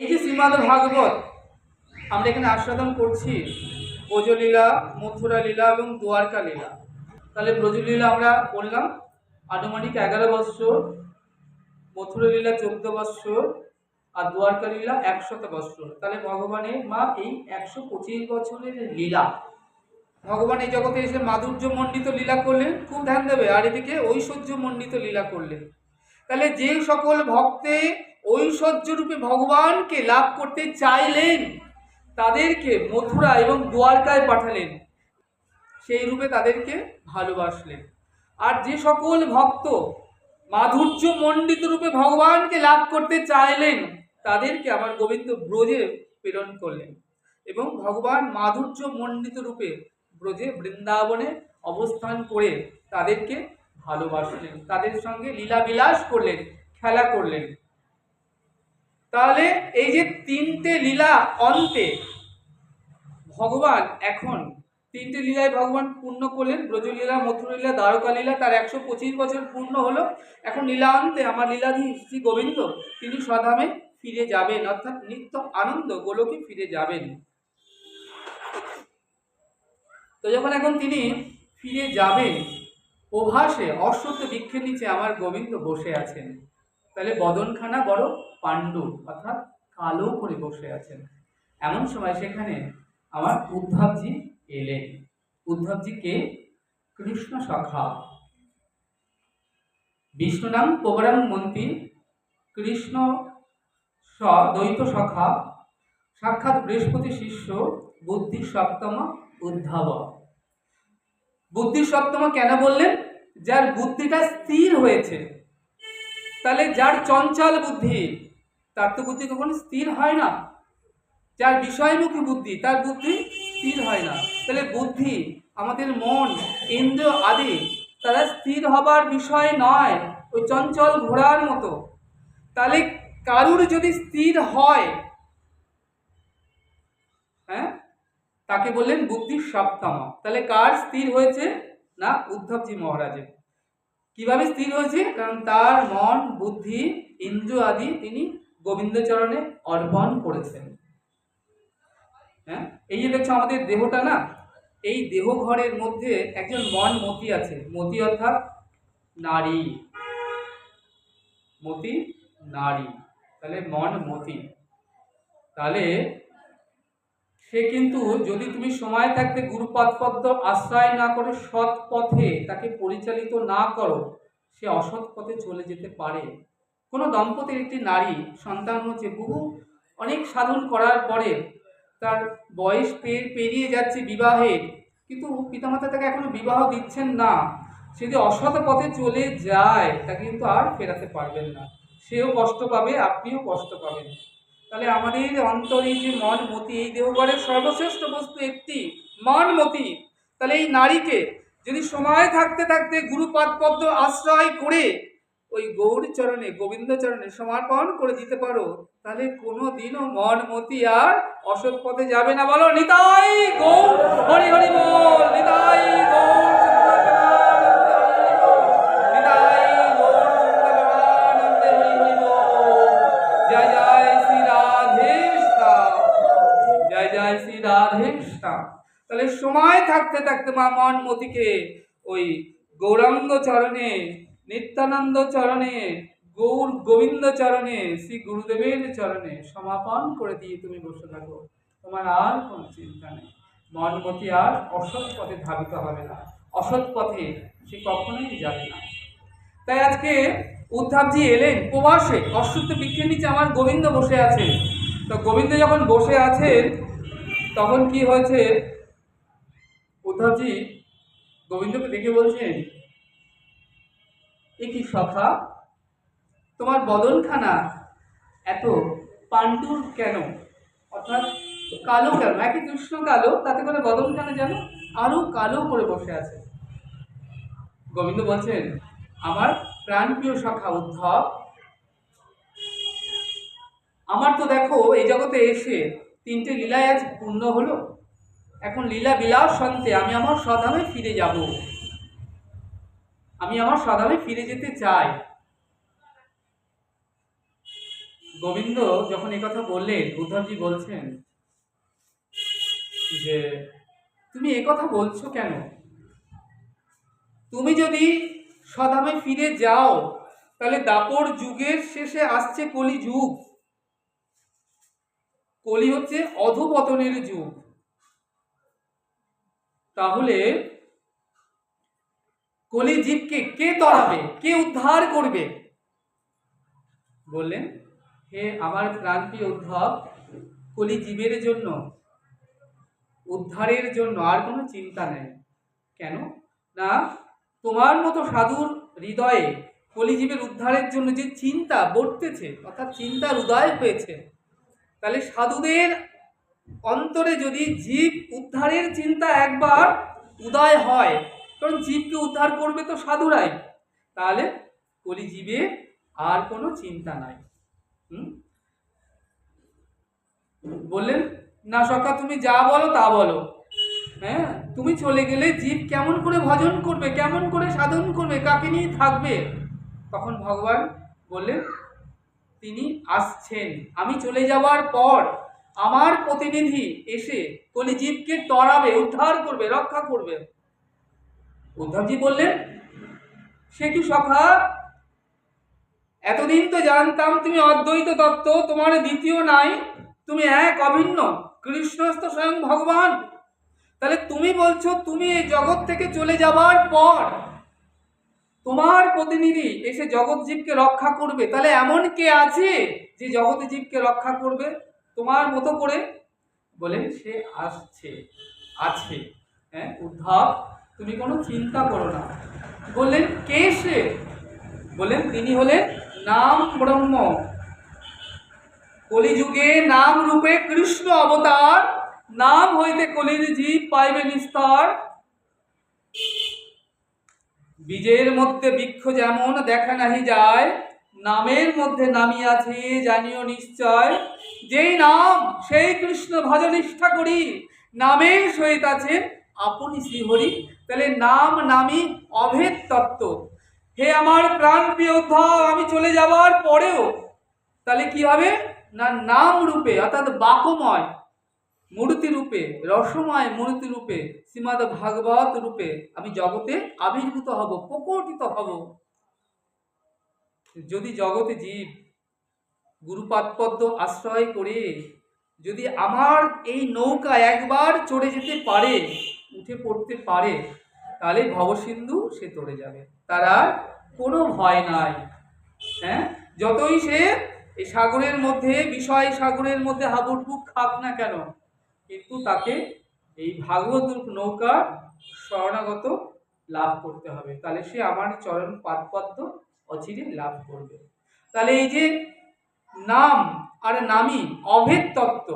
এই যে শ্রীমদ্ ভাগবত আমরা এখানে আস্বাদন করছি, ব্রজলীলা, মথুরা লীলা এবং দ্বারকা লীলা। তাহলে ব্রজলীলা আমরা বললাম আনুমানিক 11 বৎসর, মথুরা লীলা 14 বৎসর, আর দ্বারকা লীলা 100 বৎসর। তাহলে ভগবানের মা এই 125 বছরের লীলা, ভগবান এই জগতে এসে মাধুর্য মণ্ডিত লীলা করলেন, খুব ধ্যান দেবে, আর এদিকে ঐশ্বর্য মণ্ডিত লীলা করলেন। তাহলে যে সকল ভক্তে ঐশ্বর্য রূপে ভগবানকে লাভ করতে চাইলেন তাদেরকে মথুরা এবং দ্বারকায় পাঠালেন, সেই রূপে তাদেরকে ভালোবাসলেন। আর যে সকল ভক্ত মাধুর্য মণ্ডিত রূপে ভগবানকে লাভ করতে চাইলেন তাদেরকে আমার গোবিন্দ ব্রজে প্রেরণ করলেন, এবং ভগবান মাধুর্য মণ্ডিত রূপে ব্রজে বৃন্দাবনে অবস্থান করে তাদেরকে ভালোবাসলেন, তাদের সঙ্গে লীলা বিলাস করলেন, খেলা করলেন। তাহলে এই যে তিনটে লীলা অন্তে ভগবান এখন তিনটে লীলায় ভগবান পূর্ণ করলেন, ব্রজলীলা, মথুরা লীলা, দ্বারকা লীলা, তার 125 বছর পূর্ণ হলো। এখন লীলান্তে আমার লীলাধীশ শ্রী গোবিন্দ তিনি স্বধামে ফিরে যাবেন, অর্থাৎ নিত্য আনন্দ গোলকে ফিরে যাবেন। তো যখন এখন তিনি ফিরে যাবেন, প্রভাসে অশ্বত্থ বৃক্ষের নিচে আমার গোবিন্দ বসে আছেন। তাহলে বদনখানা বড় পাণ্ডু, অর্থাৎ কালো করে বসে আছেন। এমন সময় সেখানে আমার উদ্ধবজি এলেন। উদ্ধবজিকে কৃষ্ণ সখা, বিষ্ণু নাম প্রবরম মন্ত্রী, কৃষ্ণ দ্বৈত সখা, সাক্ষাৎ বৃহস্পতি শিষ্য, বুদ্ধি সপ্তম উদ্ধব। বুদ্ধি সপ্তম কেন বললেন? যার বুদ্ধিটা স্থির হয়েছে। তাহলে যার চঞ্চল বুদ্ধি তার তো বুদ্ধি কখনো স্থির হয় না। যার বিষয়মুখী বুদ্ধি তার বুদ্ধি স্থির হয় না। তাহলে বুদ্ধি, আমাদের মন, ইন্দ্রিয় আদি তারা স্থির হবার বিষয় নয়, ওই চঞ্চল ঘোড়ার মতো। তাহলে কারুর যদি স্থির হয়, হ্যাঁ, তাকে বললেন বুদ্ধি সপ্তম। তাহলে কার স্থির হয়েছে? না, উদ্ধবজি মহারাজের। কিভাবে স্থির হয়েছে? কারণ তার মন, বুদ্ধি, ইন্দ্রিয় আদি তিনি গোবিন্দচরণে অর্পণ করেছেন। হ্যাঁ, এই যে দেখছো আমাদের দেহটা না, এই দেহ ঘরের মধ্যে একজন মন মতি আছে। মতি অর্থাৎ নারী, মতি নারী, তাহলে মন মতি। তাহলে সে কিন্তু যদি তুমি সময় থাকতে গুরুপাদপদ্ম আশ্রয় না করে সৎ পথে তাকে পরিচালিত না করো, সে অসৎ পথে চলে যেতে পারে। কোনো দম্পতির একটি নারী সন্তান হচ্ছে, বহু অনেক সাধন করার পরে তার বয়স পেরিয়ে যাচ্ছে বিবাহের, কিন্তু পিতামাতা তাকে এখনো বিবাহ দিচ্ছেন না। সে যদি অসৎ পথে চলে যায় তাকে কিন্তু আর ফেরাতে পারবেন না, সেও কষ্ট পাবে, আপনিও কষ্ট পাবেন। তাহলে আমাদের অন্তরে যে মন মতি, এই দেহঘরের সর্বশ্রেষ্ঠ বস্তু একটি মন মতি। তাহলে এই নারীকে যদি সময় থাকতে থাকতে গুরুপাদ পদ্ম আশ্রয় করে ওই গৌর চরণে, গোবিন্দ চরণে সমর্পণ করে দিতে পারো, তাহলে কোনো দিনও মন মতি আর অসৎ পথে যাবে না। বলো নিতাই গৌর হরি হরি বল, নিতাই গৌর তাহলে সময় থাকতে থাকতে মা মন মতিকে ওই গৌরাঙ্গ চরণে, নিত্যানন্দ চরণে, গৌর গোবিন্দ চরণে, শ্রী গুরুদেবের চরণে সমাপন করে দিয়ে তুমি বসে থাকো। তোমার আর কোনো চিন্তা নেই। মন মতি আর অসৎ পথে ধাবিত হবে না, অসৎ পথে সে কখনোই যাবে না। তাই আজকে উদ্ধবজি এলেন প্রবাসে, অশ্বত্থ বৃক্ষের নিচে আমার গোবিন্দ বসে আছেন। তো গোবিন্দ যখন বসে আছেন তখন কি হয়েছে? উদ্ধবজি গোবিন্দকে দেখে বলছেন, এ কি সখা, তোমার বদনখানা এত পাণ্ডুর কেন, অর্থাৎ কালো কেন? একই কৃষ্ণ কালো, তাতে করে বদনখানা যেন আরো কালো করে বসে আছে। গোবিন্দ বলছেন, আমার প্রাণপ্রিয় সখা উদ্ধব, আমার তো দেখো এই জগতে এসে তিনটে লীলায় আজ পূর্ণ হলো। এখন লীলা বিলাস সন্তে আমি আমার স্বধামে ফিরে যাব, আমি আমার স্বধামে ফিরে যেতে চাই। গোবিন্দ যখন এই কথা বললেন, উদ্ধবজি বলছেন যে তুমি এ কথা বলছো কেন? তুমি যদি স্বধামে ফিরে যাও তাহলে দাপর যুগের শেষে আসছে কলি যুগ। কলি হচ্ছে অধঃপতনের যুগ। তাহলে কলি জীবকে কে তরাবে, কে উদ্ধার করবে? বললেন, হে আমার প্রাণপ্রিয় উদ্ধব, কলি জীবের জন্য উদ্ধারের জন্য আর কোনো চিন্তা নেই। কেন না, তোমার মতো সাধুর হৃদয়ে কলিজীবের উদ্ধারের জন্য যে চিন্তা বর্তেছে, অর্থাৎ চিন্তার উদয় হয়েছে, তাহলে সাধুদের অন্তরে যদি জীব উদ্ধারের চিন্তা একবার উদয় হয়, কারণ জীবকে উদ্ধার করবে তো সাধুরাই, তাহলে কলিজীবে আর কোনো চিন্তা নাই। বললেন, না সখা তুমি যা বলো তা বলো, হ্যাঁ তুমি চলে গেলে জীব কেমন করে ভজন করবে, কেমন করে সাধন করবে, কাকে নিয়ে থাকবে? তখন ভগবান বললেন, তিনি আসছেন, আমি চলে যাওয়ার পর আমার প্রতিনিধি এসে কলিজীবকে তরাবে, উদ্ধার করবে, রক্ষা করবে। উদ্ধবজি বললেন, সে কি সখা, এতদিন তো জানতাম তুমি অদ্বৈত তত্ত্ব, তোমার দ্বিতীয় নাই, তুমি এক অভিন্ন, কৃষ্ণস্থ স্বয়ং ভগবান। তাহলে তুমি বলছো তুমি এই জগৎ থেকে চলে যাবার পর তোমার প্রতিনিধি এসে জগৎ জীবকে রক্ষা করবে, তাহলে এমন কে আছে যে জগৎ জীবকে রক্ষা করবে তোমার মতো করে? বলেন, সে আসছে, আছে। হ্যাঁ উদ্ধব, তুমি কোনো চিন্তা করো না। বললেন, কে সে? বলেন, তিনি হলেন নাম ব্রহ্ম। কলিযুগে নাম রূপে কৃষ্ণ অবতার, নাম হইতে কলির জীব পাইবে নিস্তার। বীজের মধ্যে বৃক্ষ যেমন দেখা নাহি যায়, নামের মধ্যে নামিয়াছে জানিও নিশ্চয়। যেই নাম সেই কৃষ্ণ ভজনিষ্ঠা করি, নামের সহিত আছে আপনি শ্রীহরি। তাহলে নাম নামই অভেদ তত্ত্ব। হে আমার প্রাণ প্রিয় উদ্ধব, আমি চলে যাওয়ার পরেও তাহলে কি হবে না, নাম রূপে অর্থাৎ বাকময় মূর্তি রূপে, রসময় মূর্তি রূপে, শ্রীমদ ভাগবত রূপে আমি জগতে আবির্ভূত হব, প্রকটিত হব। যদি জগতে জীব গুরুপাদপদ্ম আশ্রয় করে যদি আমার এই নৌকা একবার চড়ে যেতে পারে, উঠে পড়তে পারে, তাহলে ভবসিন্ধু সে তরে যাবে, তার আর কোনো ভয় নাই। হ্যাঁ, যতই সে এই সাগরের মধ্যে, বিষয় সাগরের মধ্যে হাবুডুবু খাক না কেন, কিন্তু তাকে এই ভাগবত নৌকা শরণাগত লাভ করতে হবে, তাহলে সে আমার চরণ পাদপদ্ম অচিরে লাভ করবে। তাহলে এই যে নাম আর নামই অভেদ তত্ত্ব,